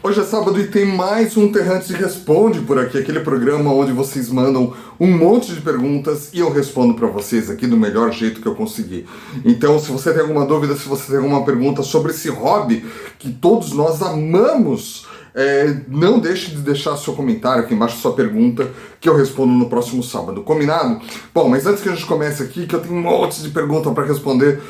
Hoje é sábado e tem mais um Terrante Responde por aqui, aquele programa onde vocês mandam um monte de perguntas e eu respondo para vocês aqui do melhor jeito que eu conseguir. Então, se você tem alguma dúvida, se você tem alguma pergunta sobre esse hobby que todos nós amamos, não deixe de deixar seu comentário aqui embaixo, sua pergunta, que eu respondo no próximo sábado. Combinado? Bom, mas antes que a gente comece aqui, que eu tenho um monte de pergunta para responder,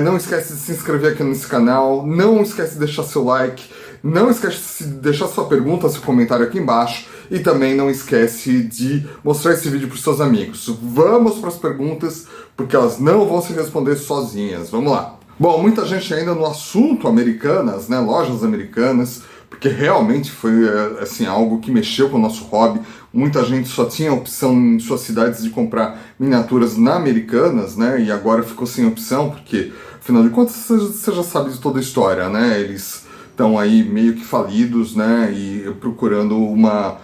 não esquece de se inscrever aqui nesse canal, não esquece de deixar seu like, não esquece de deixar sua pergunta, seu comentário aqui embaixo e também não esquece de mostrar esse vídeo para os seus amigos. Vamos para as perguntas, porque elas não vão se responder sozinhas. Vamos lá. Bom, muita gente ainda no assunto Americanas, né, lojas americanas, porque realmente foi assim, algo que mexeu com o nosso hobby. Muita gente só tinha a opção em suas cidades de comprar miniaturas na Americanas, né, e agora ficou sem opção, porque afinal de contas você já sabe de toda a história, né, eles estão aí meio que falidos, né, e procurando uma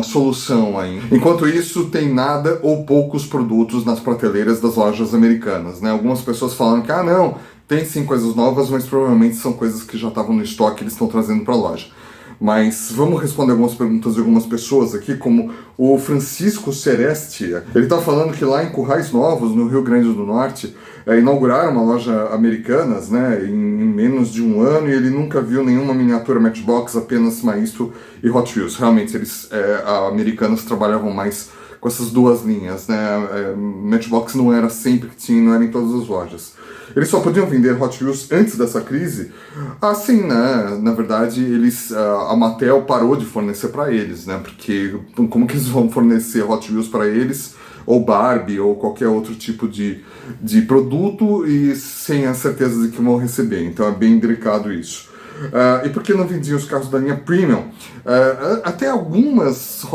solução aí. Enquanto isso, tem nada ou poucos produtos nas prateleiras das lojas americanas, né. Algumas pessoas falam que, não, tem sim coisas novas, mas provavelmente são coisas que já estavam no estoque e eles estão trazendo para a loja. Mas vamos responder algumas perguntas de algumas pessoas aqui, como o Francisco Sereste. Ele está falando que lá em Currais Novos, no Rio Grande do Norte, inauguraram uma loja Americanas, né, em menos de um ano, e ele nunca viu nenhuma miniatura Matchbox, apenas Maisto e Hot Wheels. Realmente, a Americanas trabalhavam mais com essas duas linhas, né? Matchbox não era sempre que tinha, não era em todas as lojas. Eles só podiam vender Hot Wheels antes dessa crise? Assim, né? Na verdade, a Mattel parou de fornecer para eles, né? Porque como que eles vão fornecer Hot Wheels para eles, ou Barbie, ou qualquer outro tipo de produto, e sem a certeza de que vão receber? Então é bem delicado isso. E por que não vendiam os carros da linha Premium? Até algumas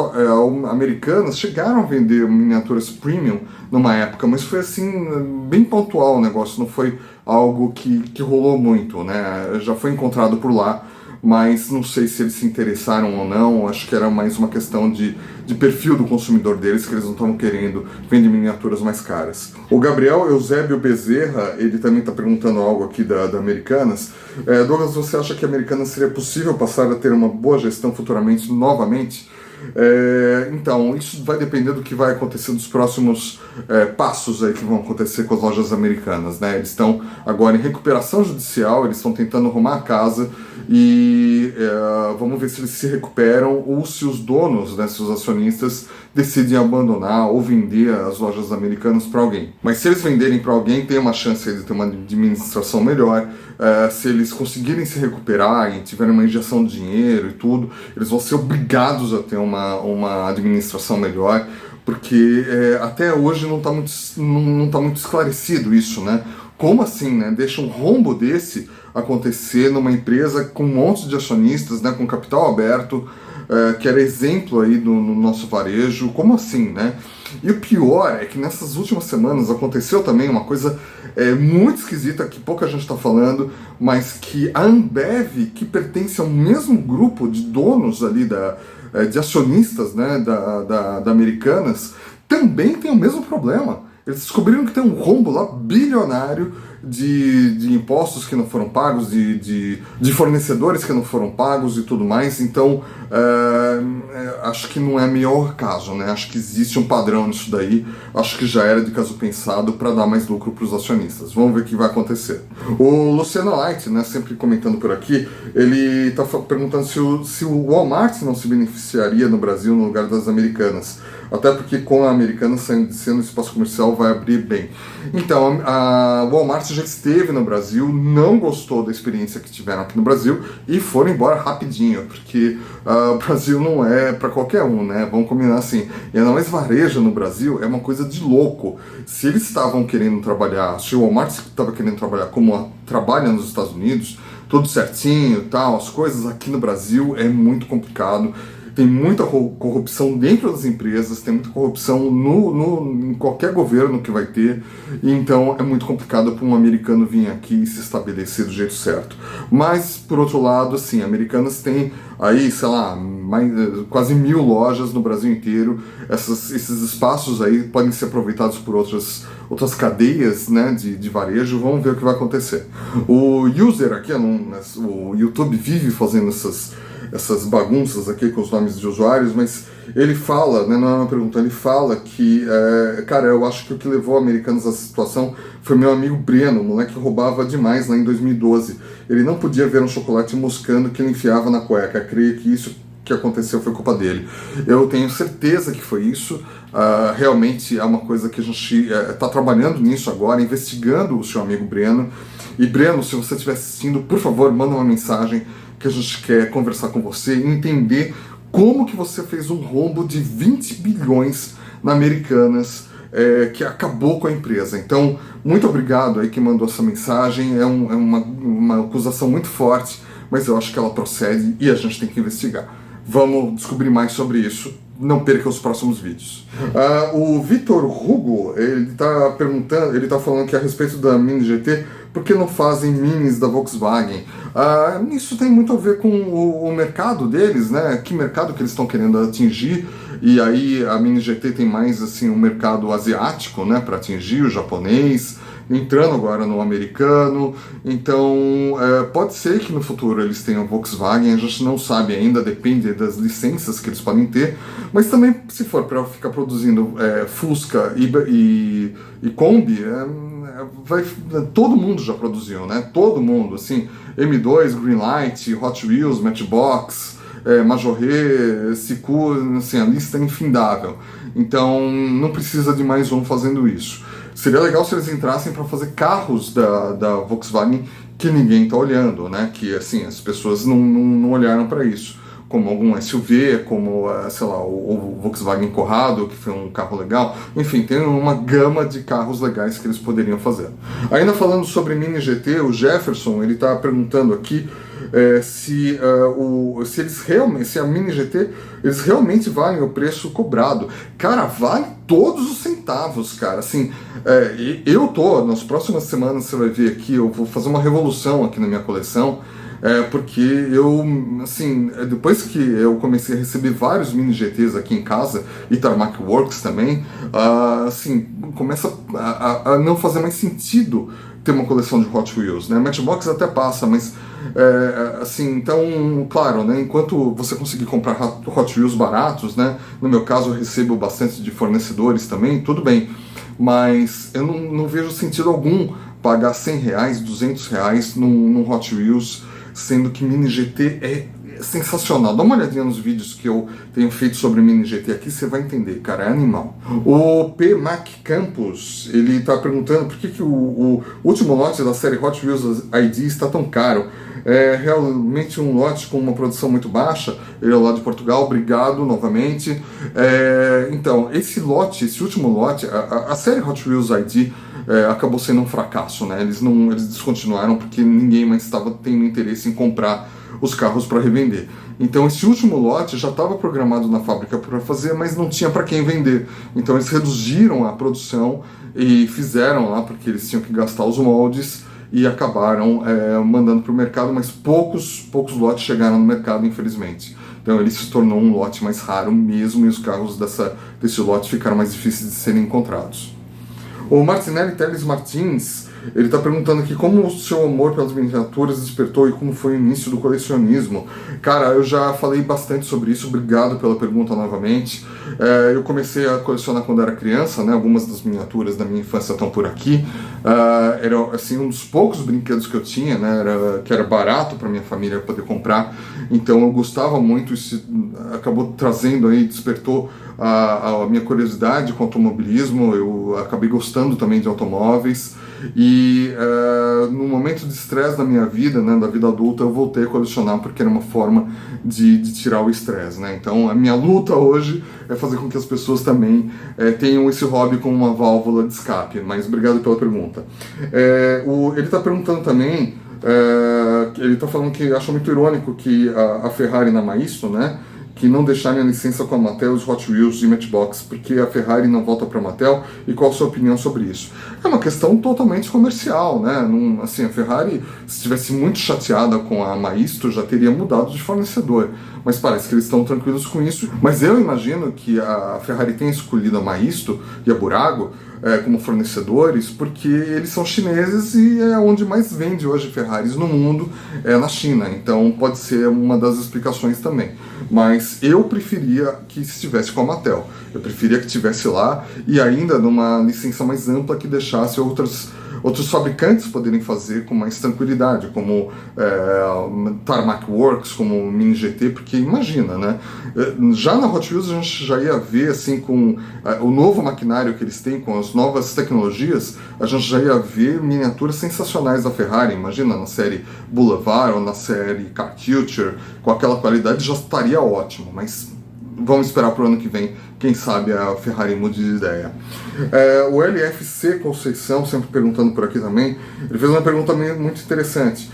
americanas chegaram a vender miniaturas Premium numa época, mas foi assim, bem pontual o negócio, não foi algo que rolou muito, né? Já foi encontrado por lá, mas não sei se eles se interessaram ou não. Acho que era mais uma questão de perfil do consumidor deles, que eles não estavam querendo vender miniaturas mais caras. O Gabriel Eusébio Bezerra, ele também está perguntando algo aqui da Americanas. Douglas, você acha que a Americanas seria possível passar a ter uma boa gestão futuramente, novamente? Então, isso vai depender do que vai acontecer dos próximos passos aí que vão acontecer com as lojas americanas, né? Eles estão agora em recuperação judicial, eles estão tentando arrumar a casa e vamos ver se eles se recuperam ou se os donos, né, se os acionistas decidem abandonar ou vender as lojas americanas para alguém. Mas se eles venderem para alguém, tem uma chance de ter uma administração melhor. Se eles conseguirem se recuperar e tiverem uma injeção de dinheiro e tudo, eles vão ser obrigados a ter uma administração melhor, porque até hoje não está muito esclarecido isso, né? Como assim, né? Deixa um rombo desse acontecer numa empresa com um monte de acionistas, né, com capital aberto, que era exemplo aí no nosso varejo. Como assim, né? E o pior é que nessas últimas semanas aconteceu também uma coisa muito esquisita, que pouca gente está falando, mas que a Ambev, que pertence ao mesmo grupo de donos ali, de acionistas, né, da Americanas, também tem o mesmo problema. Eles descobriram que tem um rombo lá bilionário de impostos que não foram pagos, de fornecedores que não foram pagos e tudo mais. Então, acho que não é melhor caso, né? Acho que existe um padrão nisso daí. Acho que já era de caso pensado para dar mais lucro para os acionistas. Vamos ver o que vai acontecer. O Luciano Light, né, sempre comentando por aqui, ele está perguntando se o Walmart não se beneficiaria no Brasil no lugar das Americanas. Até porque com a Americanas saindo de cena, o espaço comercial vai abrir bem. Então, a Walmart já esteve no Brasil, não gostou da experiência que tiveram aqui no Brasil e foram embora rapidinho, porque o Brasil não é para qualquer um, né? Vamos combinar assim. E ainda mais varejo no Brasil é uma coisa de louco. Se eles estavam querendo trabalhar, se o Walmart estava querendo trabalhar como trabalha nos Estados Unidos, tudo certinho e tal, as coisas aqui no Brasil é muito complicado. Tem muita corrupção dentro das empresas, tem muita corrupção em qualquer governo que vai ter, então é muito complicado para um americano vir aqui e se estabelecer do jeito certo. Mas, por outro lado, assim, americanas têm aí, sei lá, quase 1000 lojas no Brasil inteiro. Esses espaços aí podem ser aproveitados por outras outras cadeias, né, de varejo. Vamos ver o que vai acontecer. O user aqui, o YouTube vive fazendo essas bagunças aqui com os nomes de usuários, mas ele fala, né, não é uma pergunta, ele fala que, cara, eu acho que o que levou americanos a essa situação foi meu amigo Breno, o moleque roubava demais lá em 2012. Ele não podia ver um chocolate moscando que ele enfiava na cueca. Creio que isso que aconteceu foi culpa dele. Eu tenho certeza que foi isso. Realmente é uma coisa que a gente está trabalhando nisso agora, investigando o seu amigo Breno. E Breno, se você estiver assistindo, por favor, manda uma mensagem que a gente quer conversar com você e entender como que você fez um rombo de 20 bilhões na Americanas, que acabou com a empresa. Então, muito obrigado aí que mandou essa mensagem. É uma acusação muito forte, mas eu acho que ela procede e a gente tem que investigar. Vamos descobrir mais sobre isso. Não perca os próximos vídeos. O Vitor Hugo, ele está perguntando, ele está falando que a respeito da Mini GT, por que não fazem minis da Volkswagen? Isso tem muito a ver com o mercado deles, né? Que mercado que eles estão querendo atingir? E aí a Mini GT tem mais assim um mercado asiático, né, para atingir, o japonês, entrando agora no americano. Então pode ser que no futuro eles tenham Volkswagen, a gente não sabe ainda, depende das licenças que eles podem ter, mas também se for para ficar produzindo Fusca e Kombi, todo mundo já produziu, né? Todo mundo, assim, M2, Greenlight, Hot Wheels, Matchbox, Majoré, Siku, assim, a lista é infindável. Então não precisa de mais um fazendo isso. Seria legal se eles entrassem para fazer carros da Volkswagen que ninguém está olhando, né? Que assim, as pessoas não olharam para isso. Como algum SUV, como, sei lá, o Volkswagen Corrado, que foi um carro legal. Enfim, tem uma gama de carros legais que eles poderiam fazer. Ainda falando sobre Mini GT, o Jefferson, ele está perguntando aqui se a Mini GT, eles realmente valem o preço cobrado. Cara, vale todos os centavos, cara. Assim, nas próximas semanas você vai ver aqui, eu vou fazer uma revolução aqui na minha coleção. Porque eu, assim, depois que eu comecei a receber vários Mini GTs aqui em casa, e Tarmac Works também, assim, começa a não fazer mais sentido ter uma coleção de Hot Wheels, né? Matchbox até passa, mas, assim, então, claro, né? Enquanto você conseguir comprar Hot Wheels baratos, né? No meu caso, eu recebo bastante de fornecedores também, tudo bem, mas eu não vejo sentido algum pagar R$100, R$200 num Hot Wheels, sendo que Mini GT é sensacional. Dá uma olhadinha nos vídeos que eu tenho feito sobre Mini GT aqui, você vai entender, cara, é animal. O P. Mac Campos, ele está perguntando por que o último lote da série Hot Wheels ID está tão caro. É realmente um lote com uma produção muito baixa. Ele é lá de Portugal, obrigado novamente. Então, esse último lote, a série Hot Wheels ID acabou sendo um fracasso, né? Eles descontinuaram porque ninguém mais estava tendo interesse em comprar os carros para revender. Então esse último lote já estava programado na fábrica para fazer, mas não tinha para quem vender. Então eles reduziram a produção e fizeram lá, porque eles tinham que gastar os moldes, e acabaram mandando para o mercado, mas poucos lotes chegaram no mercado, infelizmente. Então ele se tornou um lote mais raro mesmo, e os carros desse lote ficaram mais difíceis de serem encontrados. O Martinelli Teles Martins, ele está perguntando aqui como o seu amor pelas miniaturas despertou e como foi o início do colecionismo. Cara, eu já falei bastante sobre isso, obrigado pela pergunta novamente. Eu comecei a colecionar quando era criança, né? Algumas das miniaturas da minha infância estão por aqui. Era assim, um dos poucos brinquedos que eu tinha, né? Que era barato para minha família poder comprar. Então eu gostava muito, isso acabou trazendo aí, despertou a minha curiosidade com automobilismo. Eu acabei gostando também de automóveis. E no momento de estresse da minha vida, né, da vida adulta, eu voltei a colecionar porque era uma forma de tirar o estresse, né? Então a minha luta hoje é fazer com que as pessoas também tenham esse hobby como uma válvula de escape. Mas obrigado pela pergunta. Ele está perguntando também, ele está falando que acha muito irônico que a Ferrari na Maisto, né, que não deixarem a licença com a Mattel, os Hot Wheels e Matchbox, porque a Ferrari não volta para a Mattel, e qual a sua opinião sobre isso? É uma questão totalmente comercial, né? Assim, a Ferrari, se estivesse muito chateada com a Maisto, já teria mudado de fornecedor, mas parece que eles estão tranquilos com isso. Mas eu imagino que a Ferrari tenha escolhido a Maisto e a Burago como fornecedores, porque eles são chineses e é onde mais vende hoje Ferraris no mundo, é na China. Então pode ser uma das explicações também. Mas eu preferia que estivesse com a Mattel. Eu preferia que estivesse lá e ainda numa licença mais ampla que deixasse outros fabricantes poderem fazer com mais tranquilidade, como Tarmac Works, como Mini GT, porque imagina, né? Já na Hot Wheels a gente já ia ver, assim, com o novo maquinário que eles têm, com as novas tecnologias, a gente já ia ver miniaturas sensacionais da Ferrari. Imagina na série Boulevard ou na série Car Culture, com aquela qualidade já estaria ótimo, mas vamos esperar para o ano que vem, quem sabe a Ferrari mude de ideia. O LFC Conceição, sempre perguntando por aqui também, ele fez uma pergunta muito interessante.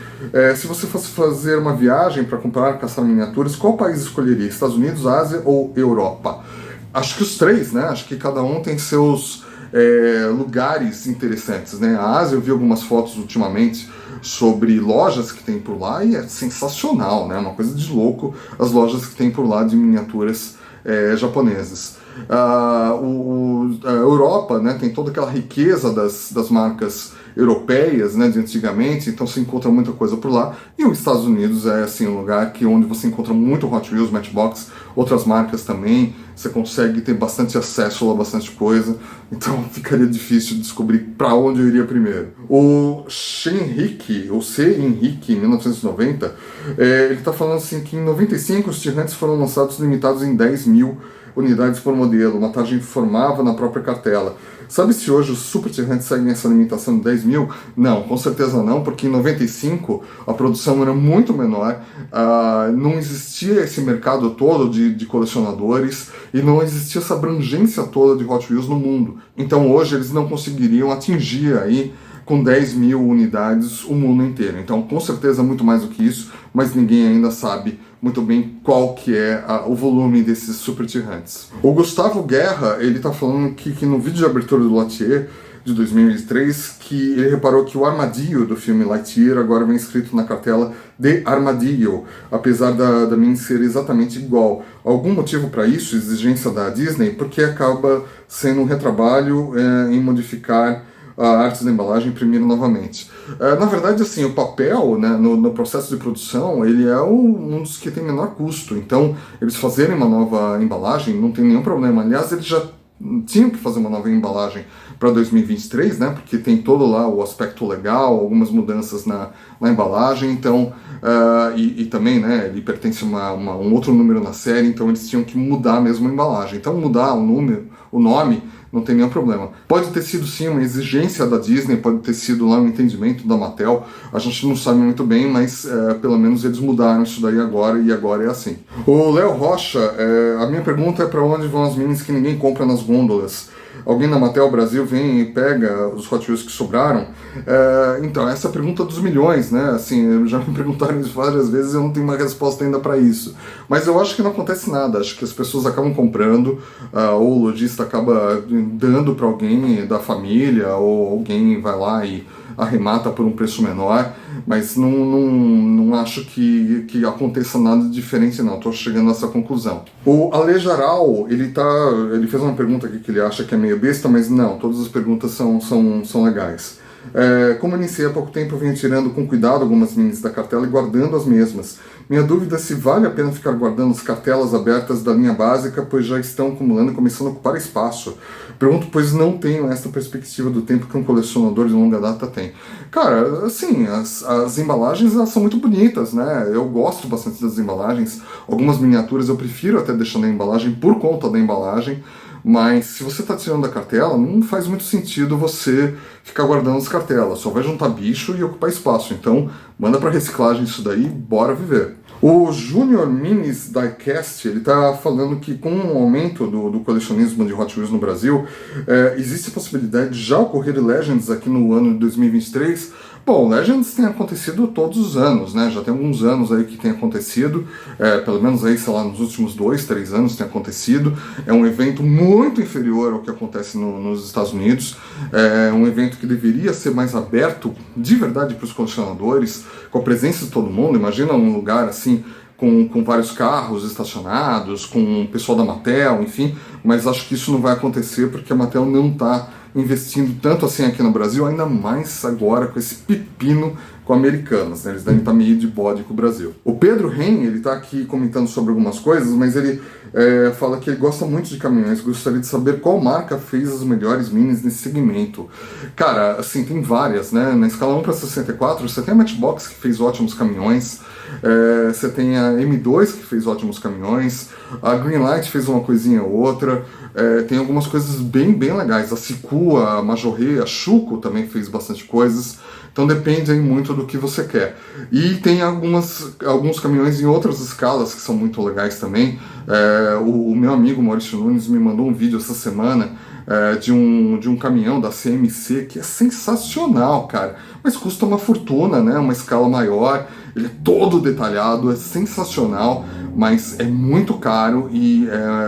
Se você fosse fazer uma viagem para comprar caçar miniaturas, qual país escolheria? Estados Unidos, Ásia ou Europa? Acho que os três, né? Acho que cada um tem seus lugares interessantes, né? A Ásia, eu vi algumas fotos ultimamente sobre lojas que tem por lá e é sensacional, né? Uma coisa de louco as lojas que tem por lá de miniaturas japonesas. A Europa, né, tem toda aquela riqueza das marcas europeias, né, de antigamente, então você encontra muita coisa por lá. E os Estados Unidos é assim um lugar onde você encontra muito Hot Wheels, Matchbox, outras marcas também. Você consegue ter bastante acesso a bastante coisa, então ficaria difícil descobrir para onde eu iria primeiro. O Henrique, ou C. Henrique, em 1990, ele está falando assim que em 95 os Tirantes foram lançados limitados em 10.000 unidades por modelo, uma taxa informava na própria cartela. Sabe se hoje os Super Tirantes seguem nessa limitação de 10.000? Não, com certeza não, porque em 95 a produção era muito menor, não existia esse mercado todo de colecionadores e não existia essa abrangência toda de Hot Wheels no mundo. Então hoje eles não conseguiriam atingir aí com 10.000 unidades o mundo inteiro. Então com certeza muito mais do que isso, mas ninguém ainda sabe muito bem qual que é o volume desses Super Tirantes. O Gustavo Guerra, ele está falando que no vídeo de abertura do Lightyear de 2003, que ele reparou que o armadilho do filme Lightyear agora vem escrito na cartela de Armadillo, apesar da mini ser exatamente igual. Algum motivo para isso, exigência da Disney? Porque acaba sendo um retrabalho em modificar a arte da embalagem e imprimir novamente. Na verdade, assim, o papel, né, no processo de produção, ele é um dos que tem menor custo. Então, eles fazerem uma nova embalagem não tem nenhum problema. Aliás, eles já tinham que fazer uma nova embalagem para 2023, né, porque tem todo lá o aspecto legal, algumas mudanças na embalagem, então, e também, né, ele pertence a um outro número na série, então eles tinham que mudar mesmo a embalagem. Então, mudar o nome, não tem nenhum problema. Pode ter sido sim uma exigência da Disney, pode ter sido lá um entendimento da Mattel, a gente não sabe muito bem, mas pelo menos eles mudaram isso daí agora e agora é assim. O Léo Rocha, a minha pergunta é para onde vão as minis que ninguém compra nas gôndolas? Alguém da Mattel Brasil vem e pega os Hot Wheels que sobraram? Então, essa é a pergunta dos milhões, né? Assim, já me perguntaram isso várias vezes e eu não tenho uma resposta ainda para isso. Mas eu acho que não acontece nada. Acho que as pessoas acabam comprando, ou o lojista acaba dando para alguém da família, ou alguém vai lá e arremata por um preço menor, mas não acho que aconteça nada diferente não, estou chegando a essa conclusão. O Ale Jaral, ele fez uma pergunta aqui que ele acha que é meio besta, mas não, todas as perguntas são legais. Como iniciei há pouco tempo, eu venho tirando com cuidado algumas minis da cartela e guardando as mesmas. Minha dúvida é se vale a pena ficar guardando as cartelas abertas da linha básica, pois já estão acumulando e começando a ocupar espaço. Pergunto, pois não tenho essa perspectiva do tempo que um colecionador de longa data tem. Cara, assim, as embalagens elas são muito bonitas, né? Eu gosto bastante das embalagens. Algumas miniaturas eu prefiro até deixar na embalagem por conta da embalagem. Mas se você está tirando da cartela, não faz muito sentido você ficar guardando as cartelas. Só vai juntar bicho e ocupar espaço. Então, manda para reciclagem isso daí, bora viver. O Junior Minis Diecast, ele está falando que com o aumento do colecionismo de Hot Wheels no Brasil, existe a possibilidade de já ocorrer Legends aqui no ano de 2023. Bom, Legends tem acontecido todos os anos, né? Já tem alguns anos aí que tem acontecido, pelo menos aí, sei lá, nos últimos 2, 3 anos tem acontecido. É um evento muito inferior ao que acontece nos Estados Unidos. É um evento que deveria ser mais aberto, de verdade, para os colecionadores, com a presença de todo mundo. Imagina um lugar assim, com vários carros estacionados, com o pessoal da Mattel, enfim, mas acho que isso não vai acontecer porque a Mattel não está investindo tanto assim aqui no Brasil, ainda mais agora com esse pepino com Americanas, né? Eles devem estar meio de bode com o Brasil. O Pedro Ren, ele está aqui comentando sobre algumas coisas, mas ele fala que ele gosta muito de caminhões, gostaria de saber qual marca fez as melhores minis nesse segmento. Cara, assim, tem várias, né? Na escala 1 para 64, você tem a Matchbox, que fez ótimos caminhões, você tem a M2, que fez ótimos caminhões, a Greenlight fez uma coisinha ou outra, tem algumas coisas bem legais, a Siku, a Majorre, a Schuco também fez bastante coisas. Então depende aí muito do que você quer. E tem alguns caminhões em outras escalas que são muito legais também. O meu amigo Maurício Nunes me mandou um vídeo essa semana de um caminhão da CMC que é sensacional, cara. Mas custa uma fortuna, né? Uma escala maior, ele é todo detalhado, é sensacional, mas é muito caro e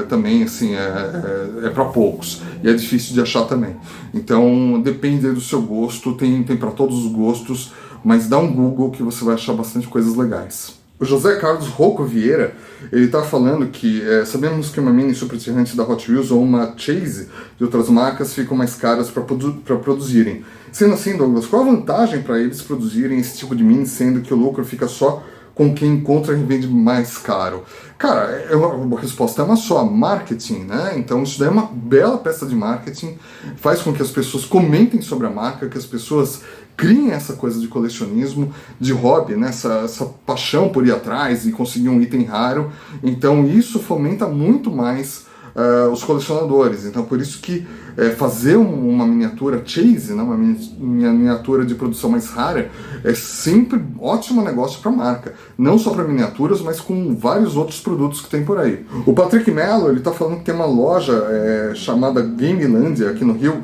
também assim, é para poucos. E é difícil de achar também. Então depende do seu gosto, tem para todos os gostos, mas dá um Google que você vai achar bastante coisas legais. O José Carlos Rocco Vieira, ele está falando que sabemos que uma Mini Super Tirante da Hot Wheels ou uma Chase de outras marcas ficam mais caras para produzirem. Sendo assim, Douglas, qual a vantagem para eles produzirem esse tipo de Mini, sendo que o lucro fica só com quem encontra e vende mais caro? Cara, a resposta é uma só, marketing, né? Então isso daí é uma bela peça de marketing, faz com que as pessoas comentem sobre a marca, que as pessoas criem essa coisa de colecionismo, de hobby, né? essa paixão por ir atrás e conseguir um item raro. Então isso fomenta muito mais os colecionadores. Então por isso que fazer uma miniatura Chase, né? Uma miniatura de produção mais rara, é sempre um ótimo negócio para a marca. Não só para miniaturas, mas com vários outros produtos que tem por aí. O Patrick Mello, ele está falando que tem uma loja chamada Gamelandia aqui no Rio,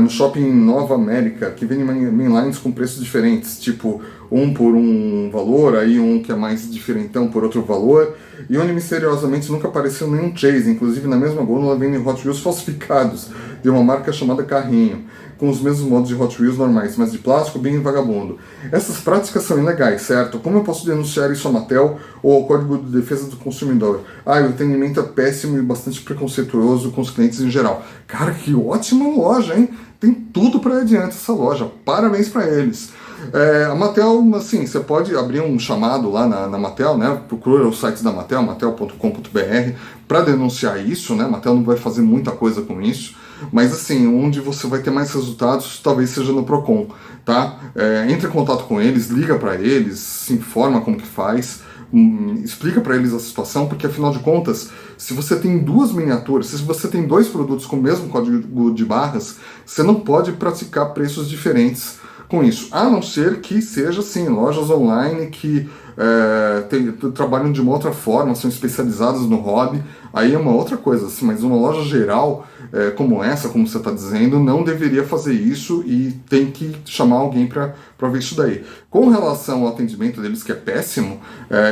no shopping Nova América, que vende mainlines com preços diferentes, tipo um por um valor, aí um que é mais diferentão por outro valor, e onde misteriosamente nunca apareceu nenhum Chase, inclusive na mesma gôndola vendem Hot Wheels falsificados, de uma marca chamada Carrinho, com os mesmos modos de Hot Wheels normais, mas de plástico bem vagabundo. Essas práticas são ilegais, certo? Como eu posso denunciar isso à Mattel ou ao Código de Defesa do Consumidor? O atendimento é péssimo e bastante preconceituoso com os clientes em geral. Cara, que ótima loja, hein? Tem tudo para adiante essa loja. Parabéns para eles. A Mattel, assim, você pode abrir um chamado lá na Mattel, né? Procura o site da Mattel, mattel.com.br, para denunciar isso, né? A Mattel não vai fazer muita coisa com isso, mas assim, onde você vai ter mais resultados talvez seja no Procon, tá? Entre em contato com eles, liga para eles, se informa como que faz, explica para eles a situação, porque afinal de contas, se você tem duas miniaturas, se você tem dois produtos com o mesmo código de barras, você não pode praticar preços diferentes com isso, a não ser que seja assim, lojas online que trabalham de uma outra forma, são especializadas no hobby, aí é uma outra coisa, assim, mas uma loja geral como essa, como você está dizendo, não deveria fazer isso e tem que chamar alguém para ver isso daí. Com relação ao atendimento deles, que é péssimo,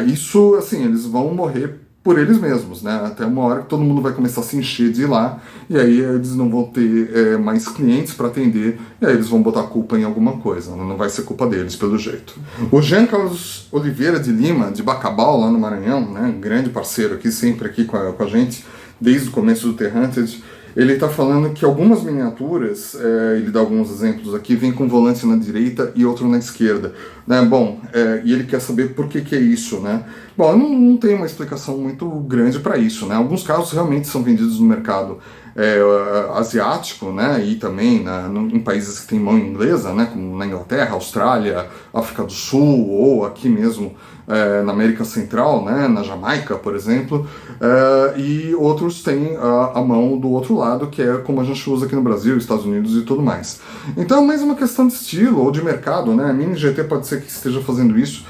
isso, assim, eles vão morrer por eles mesmos, né? Até uma hora que todo mundo vai começar a se encher de ir lá, e aí eles não vão ter mais clientes para atender, e aí eles vão botar a culpa em alguma coisa, não vai ser culpa deles, pelo jeito. O Jean Carlos Oliveira de Lima, de Bacabal, lá no Maranhão, né? Grande parceiro aqui, sempre aqui com a gente, desde o começo do The-Hunted, ele está falando que algumas miniaturas, ele dá alguns exemplos aqui, vem com volante na direita e outro na esquerda, né? Bom, e ele quer saber por que é isso, né? Bom, eu não tenho uma explicação muito grande para isso, né? Alguns carros realmente são vendidos no mercado asiático, né? E também em países que têm mão inglesa, né? Como na Inglaterra, Austrália, África do Sul ou aqui mesmo na América Central, né? Na Jamaica, por exemplo, e outros têm a mão do outro lado, que é como a gente usa aqui no Brasil, Estados Unidos e tudo mais. Então é mais uma questão de estilo ou de mercado, né? A Mini GT pode ser que esteja fazendo isso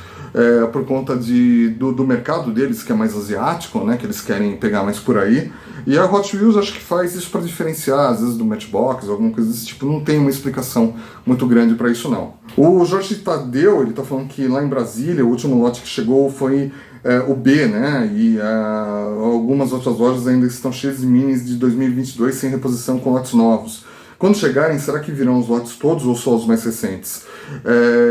por conta do mercado deles, que é mais asiático, né, que eles querem pegar mais por aí. E a Hot Wheels acho que faz isso para diferenciar, às vezes, do Matchbox, alguma coisa desse tipo. Não tem uma explicação muito grande para isso, não. O Jorge Tadeu, ele está falando que lá em Brasília, o último lote que chegou foi o B, né, e algumas outras lojas ainda estão cheias de minis de 2022 sem reposição com lotes novos. Quando chegarem, será que virão os lotes todos ou só os mais recentes?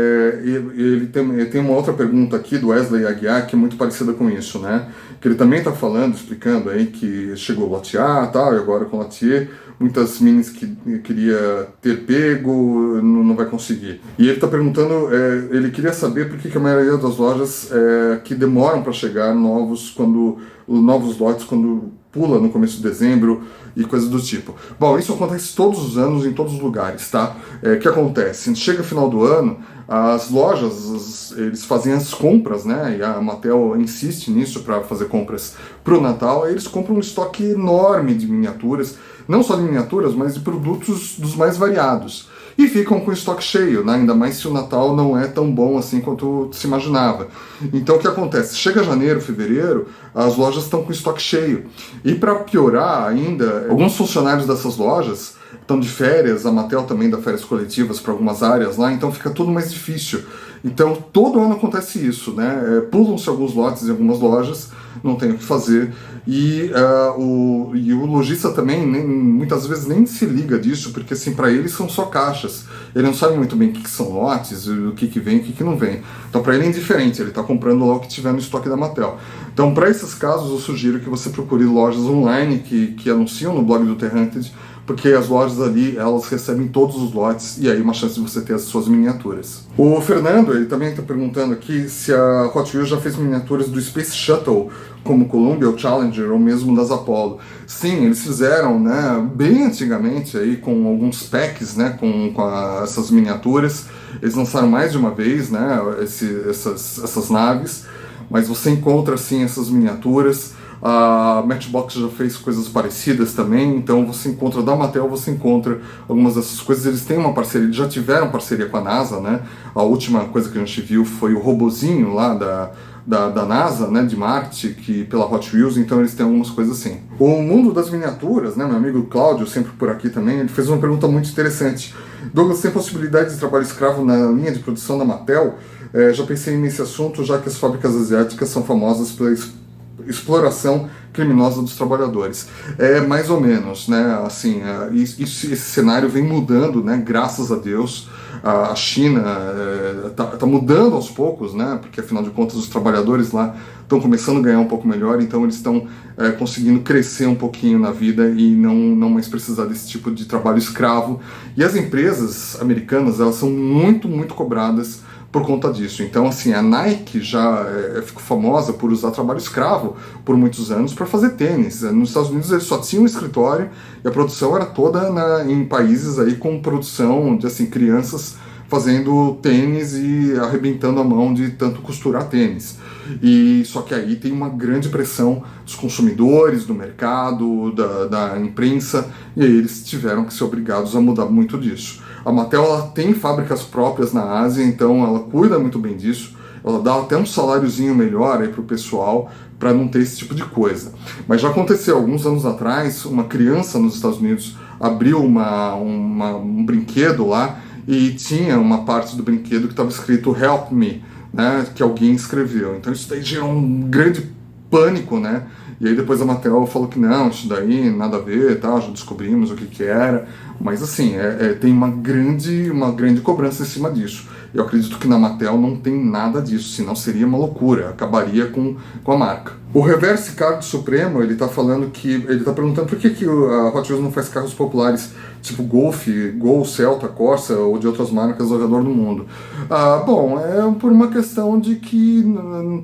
Ele tem uma outra pergunta aqui do Wesley Aguiar, que é muito parecida com isso, né? Que ele também está falando, explicando aí que chegou o lote A, tal, e agora com o lote E. muitas minis que queria ter pego, não vai conseguir. E ele está perguntando, ele queria saber por que a maioria das lojas que demoram para chegar novos lotes quando pula no começo de dezembro e coisas do tipo. Bom, isso acontece todos os anos, em todos os lugares, tá? O que acontece? Chega final do ano, as lojas, eles fazem as compras, né? E a Mattel insiste nisso para fazer compras para o Natal. Aí eles compram um estoque enorme de miniaturas, não só de miniaturas, mas de produtos dos mais variados. E ficam com o estoque cheio, né? Ainda mais se o Natal não é tão bom assim quanto se imaginava. Então o que acontece? Chega janeiro, fevereiro, as lojas estão com o estoque cheio. E para piorar ainda, alguns funcionários dessas lojas estão de férias, a Mattel também dá férias coletivas para algumas áreas lá, então fica tudo mais difícil. Então todo ano acontece isso, né? Pulam-se alguns lotes em algumas lojas, não tem o que fazer. E o lojista também muitas vezes nem se liga disso, porque assim, para eles são só caixas. Ele não sabe muito bem o que são lotes, o que vem e o que não vem. Então para ele é indiferente, ele está comprando lá o que tiver no estoque da Mattel. Então para esses casos eu sugiro que você procure lojas online que anunciam no blog do The Hunted, porque as lojas ali, elas recebem todos os lotes e aí uma chance de você ter as suas miniaturas. O Fernando, ele também está perguntando aqui se a Hot Wheels já fez miniaturas do Space Shuttle, como Columbia ou Challenger, ou mesmo das Apollo. Sim, eles fizeram, né, bem antigamente, aí, com alguns packs, né, com essas miniaturas. Eles lançaram mais de uma vez, né, essas naves, mas você encontra, assim, essas miniaturas. A Matchbox já fez coisas parecidas também, então você encontra da Mattel, você encontra algumas dessas coisas. Eles têm uma parceria, eles já tiveram parceria com a NASA, né? A última coisa que a gente viu foi o robozinho lá da NASA, né, de Marte, que pela Hot Wheels, então eles têm algumas coisas assim. O mundo das miniaturas, né, meu amigo Cláudio, sempre por aqui também, ele fez uma pergunta muito interessante. Douglas, tem possibilidade de trabalho escravo na linha de produção da Mattel? Já pensei nesse assunto, já que as fábricas asiáticas são famosas pela exploração criminosa dos trabalhadores. Mais ou menos, né? Assim, esse cenário vem mudando, né? Graças a Deus. A China tá mudando aos poucos, né? Porque afinal de contas os trabalhadores lá estão começando a ganhar um pouco melhor, então eles estão conseguindo crescer um pouquinho na vida e não mais precisar desse tipo de trabalho escravo. E as empresas americanas, elas são muito, muito cobradas por conta disso. Então, assim, a Nike já ficou famosa por usar trabalho escravo por muitos anos para fazer tênis. Nos Estados Unidos eles só tinham um escritório e a produção era toda em países aí com produção de, assim, crianças fazendo tênis e arrebentando a mão de tanto costurar tênis. E só que aí tem uma grande pressão dos consumidores, do mercado, da imprensa, e aí eles tiveram que ser obrigados a mudar muito disso. A Mattel, ela tem fábricas próprias na Ásia, então ela cuida muito bem disso. Ela dá até um saláriozinho melhor aí pro pessoal para não ter esse tipo de coisa. Mas já aconteceu, alguns anos atrás, uma criança nos Estados Unidos abriu um brinquedo lá e tinha uma parte do brinquedo que estava escrito Help Me, né, que alguém escreveu. Então isso daí gerou um grande pânico, né? E aí depois a Mattel falou que não, isso daí nada a ver, tá? Já descobrimos o que era. Mas assim, tem uma grande cobrança em cima disso. Eu acredito que na Mattel não tem nada disso, senão seria uma loucura, acabaria com a marca. O Reverse Card Supremo, ele tá falando ele tá perguntando por que a Hot Wheels não faz carros populares tipo Golf, Gol, Celta, Corsa ou de outras marcas ao redor do mundo. Bom, é por uma questão de que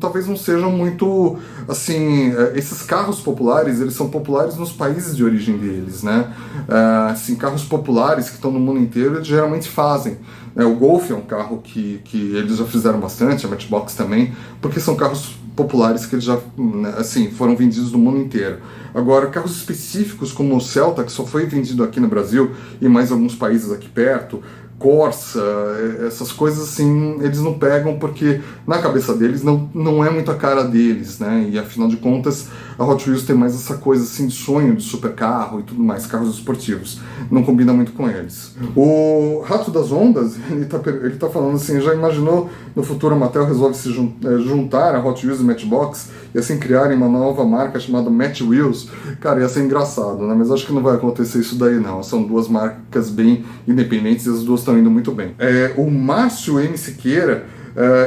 talvez não sejam muito, assim, esses carros populares, eles são populares nos países de origem deles, né? Assim, carros populares que estão no mundo inteiro, eles geralmente fazem. O Golf é um carro que eles já fizeram bastante, a Matchbox também, porque são carros populares que eles já, assim, foram vendidos no mundo inteiro. Agora, carros específicos como o Celta, que só foi vendido aqui no Brasil e mais alguns países aqui perto, Corsa, essas coisas assim, eles não pegam porque na cabeça deles não é muito a cara deles, né? E afinal de contas, a Hot Wheels tem mais essa coisa assim de sonho de supercarro e tudo mais, carros esportivos. Não combina muito com eles. O Rato das Ondas, ele tá falando assim, já imaginou no futuro a Mattel resolve se juntar a Hot Wheels e Matchbox e assim criarem uma nova marca chamada Match Wheels? Cara, ia ser engraçado, né? Mas acho que não vai acontecer isso daí não. São duas marcas bem independentes e as duas estão indo muito bem. O Márcio M. Siqueira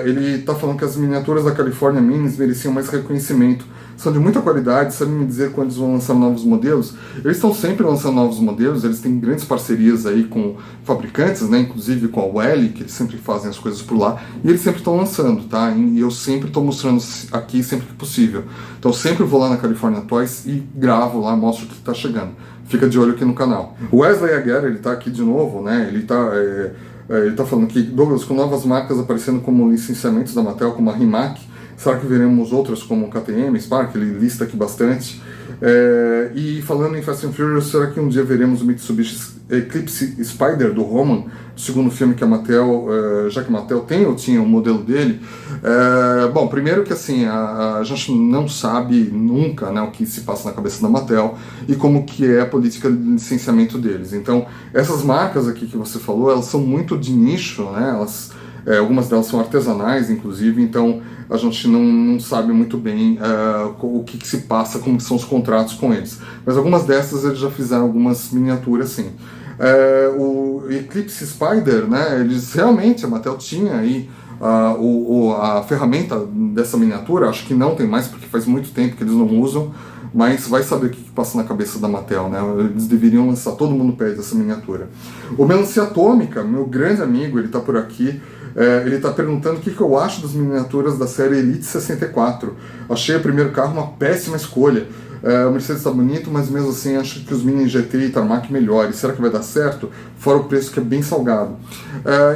Ele está falando que as miniaturas da California Minis mereciam mais reconhecimento. São de muita qualidade, sabem me dizer quando eles vão lançar novos modelos? Eles estão sempre lançando novos modelos, eles têm grandes parcerias aí com fabricantes, né, inclusive com a Welly, que eles sempre fazem as coisas por lá, e eles sempre estão lançando, tá? E eu sempre estou mostrando aqui sempre que possível. Então sempre vou lá na California Toys e gravo lá, mostro o que está chegando. Fica de olho aqui no canal. O Wesley Aguirre, ele está aqui de novo, né? Ele está falando que, Douglas, com novas marcas aparecendo como licenciamentos da Mattel, como a Rimac, será que veremos outras como o KTM, Spark? Ele lista aqui bastante. E falando em Fast and Furious, será que um dia veremos o Mitsubishi Eclipse Spider do Roman, o segundo filme que a Mattel, já que a Mattel tem ou tinha o modelo dele? Bom, primeiro que assim, a gente não sabe nunca, né, o que se passa na cabeça da Mattel e como que é a política de licenciamento deles. Então, essas marcas aqui que você falou, elas são muito de nicho, né? Algumas delas são artesanais, inclusive, então a gente não sabe muito bem o que se passa, como são os contratos com eles. Mas algumas dessas eles já fizeram algumas miniaturas, sim. O Eclipse Spider, né, eles realmente, a Mattel tinha aí a ferramenta dessa miniatura, acho que não tem mais, porque faz muito tempo que eles não usam, mas vai saber o que passa na cabeça da Mattel, né? Eles deveriam lançar, todo mundo pede essa miniatura. O Melancia Atômica, meu grande amigo, ele está por aqui. Ele está perguntando o que eu acho das miniaturas da série Elite 64. Achei o primeiro carro uma péssima escolha. O Mercedes está bonito, mas mesmo assim acho que os Mini GT e Tarmac melhores. Será que vai dar certo? Fora o preço que é bem salgado.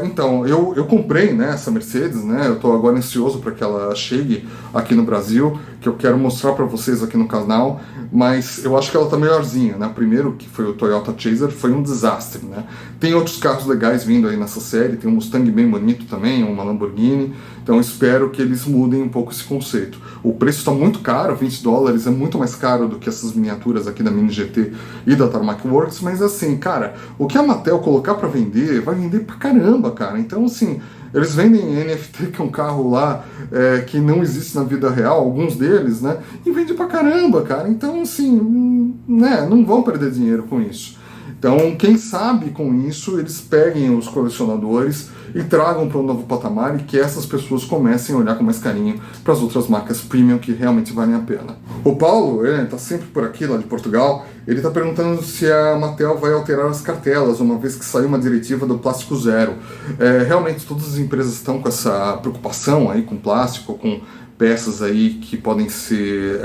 Então, eu comprei, né, essa Mercedes, né? Eu estou agora ansioso para que ela chegue aqui no Brasil, que eu quero mostrar para vocês aqui no canal, mas eu acho que ela está melhorzinha, né? O primeiro, que foi o Toyota Chaser, foi um desastre, né? Tem outros carros legais vindo aí nessa série, tem um Mustang bem bonito também, uma Lamborghini, então espero que eles mudem um pouco esse conceito. O preço está muito caro, $20, é muito mais caro do que essas miniaturas aqui da Mini GT e da Tarmac Works, mas assim, cara, o que a Mattel colocar para vender, vai vender pra caramba, cara. Então, assim, eles vendem NFT, que é um carro lá que não existe na vida real, alguns deles, né, e vende pra caramba, cara. Então, assim, né, não vão perder dinheiro com isso. Então, quem sabe com isso, eles peguem os colecionadores e tragam para um novo patamar e que essas pessoas comecem a olhar com mais carinho para as outras marcas premium que realmente valem a pena. O Paulo, ele está sempre por aqui, lá de Portugal, ele está perguntando se a Mattel vai alterar as cartelas, uma vez que saiu uma diretiva do plástico zero. Realmente todas as empresas estão com essa preocupação aí com plástico, com peças aí que podem ser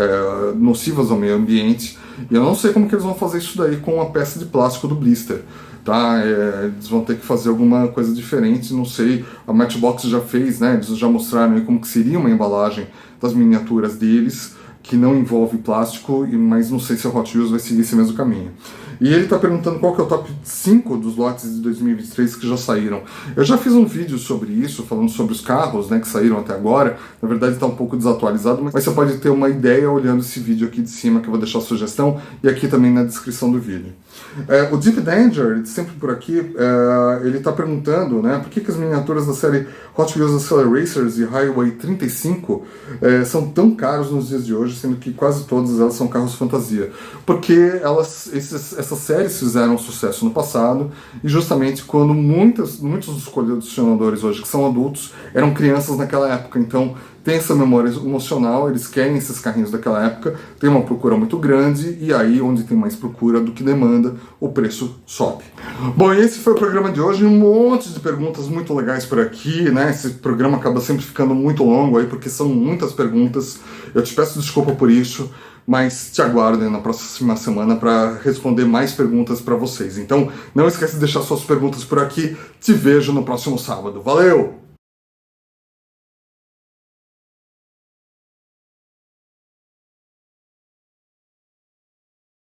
nocivas ao meio ambiente, e eu não sei como que eles vão fazer isso daí com a peça de plástico do blister, tá? Eles vão ter que fazer alguma coisa diferente, não sei, a Matchbox já fez, né? Eles já mostraram aí como que seria uma embalagem das miniaturas deles, que não envolve plástico, mas não sei se a Hot Wheels vai seguir esse mesmo caminho. E ele está perguntando qual que é o top 5 dos lotes de 2023 que já saíram. Eu já fiz um vídeo sobre isso, falando sobre os carros, né, que saíram até agora. Na verdade está um pouco desatualizado, mas você pode ter uma ideia olhando esse vídeo aqui de cima, que eu vou deixar a sugestão, e aqui também na descrição do vídeo. O Deep Danger, sempre por aqui, ele está perguntando, né, por que as miniaturas da série Hot Wheels Acceleracers e Highway 35 são tão caros nos dias de hoje, sendo que quase todas elas são carros fantasia. Porque essas séries fizeram sucesso no passado, e justamente quando muitos dos colecionadores hoje que são adultos eram crianças naquela época, então tem essa memória emocional, eles querem esses carrinhos daquela época, tem uma procura muito grande, e aí onde tem mais procura do que demanda, o preço sobe. Bom, e esse foi o programa de hoje, um monte de perguntas muito legais por aqui, né? Esse programa acaba sempre ficando muito longo aí, porque são muitas perguntas, eu te peço desculpa por isso, mas te aguardem na próxima semana para responder mais perguntas para vocês. Então, não esquece de deixar suas perguntas por aqui, te vejo no próximo sábado. Valeu!